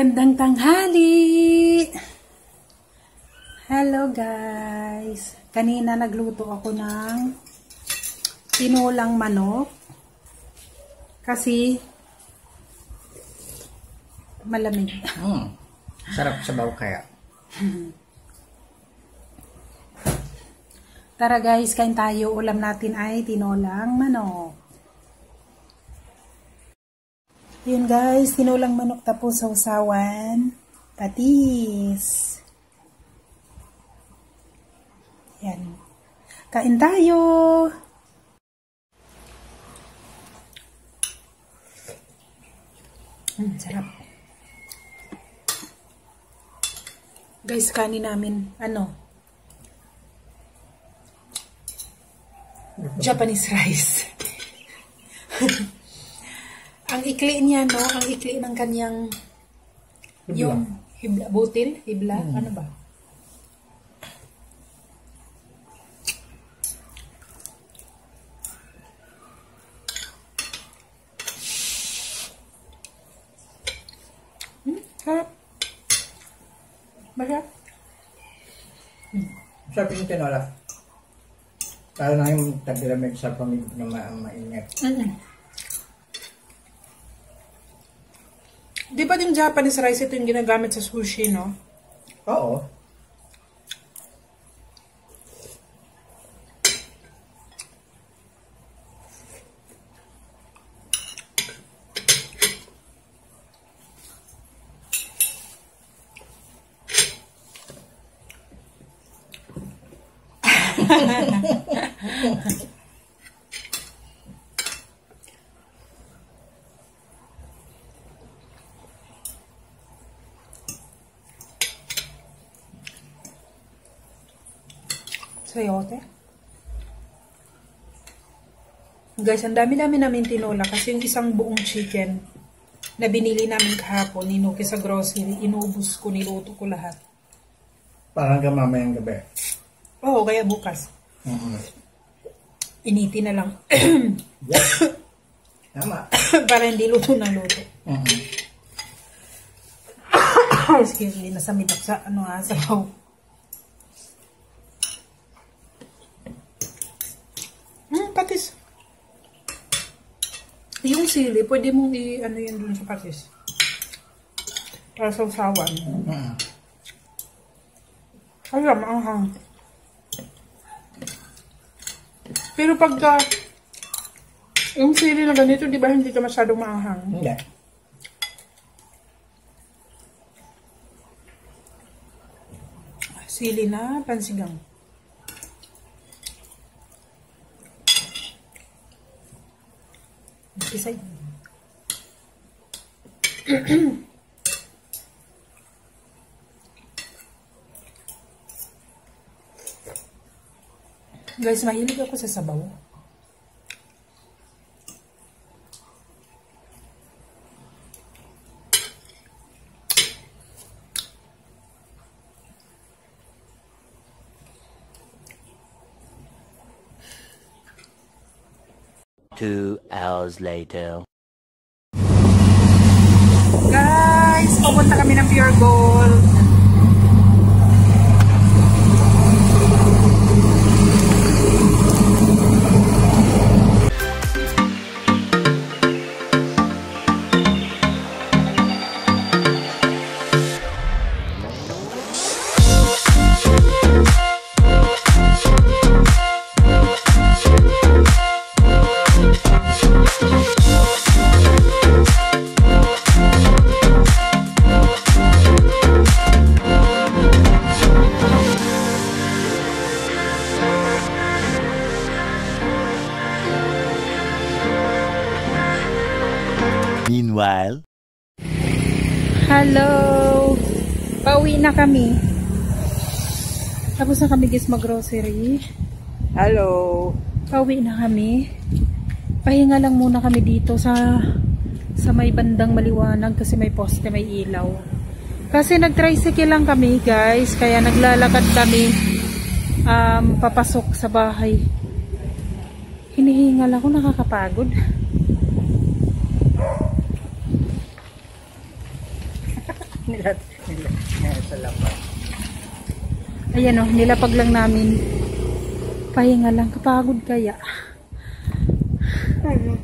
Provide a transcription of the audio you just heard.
Magandang tanghali! Hello guys! Kanina nagluto ako ng tinulang manok kasi malamig. Sarap sabaw kaya. Tara guys, kain tayo. Ulam natin ay tinulang manok. Yun guys, tinulang manok tapos sausawan, patis. Yan. Kain tayo! Sarap. Guys, kanin namin, Japanese rice. Ang ikli niya, no? Ang ikli ng kanyang hibla. Yung hibla, butil, hibla, ano ba? Sarap. Masarap. Sarap yung tinola. Lalo na yung taglamig sa pamilya na mainit. Di ba yung Japanese rice, ito yung ginagamit sa sushi, no? Oo. Sayote. Guys, ang dami-dami namin tinola kasi yung isang buong chicken na binili namin kahapon, ninuki sa grocery, inubos ko, niluto ko lahat. Parang mamayang gabi. Oo, kaya bukas. Initi na lang. Yes. Tama. Para hindi luto na luto. Excuse me, nasamit ako sa sabaw. Patis. Yung sili, pwede mong yan dun sa patis. Para sa usawan. Alam, maanghang. Pero pagka yung sili na ganito, di ba hindi ito masyadong maanghang? Hindi. Sili na pansigang. Isa Guys, mahilig ako sa sabaw. Two hours later. Guys, pupunta kami ng Pure Gold. Meanwhile, hello! Pauwi na kami. Tapos na kami guys mag-grocery. Hello! Pauwi na kami. Pahinga lang muna kami dito sa may bandang maliwanag kasi may poste, may ilaw. Kasi nag-tricycle lang kami guys, kaya naglalakad kami papasok sa bahay. Hinihingal ako, nakakapagod. Sa labas. Ayan o, nilapag lang namin. Pahinga lang, kapagod kaya. Ano?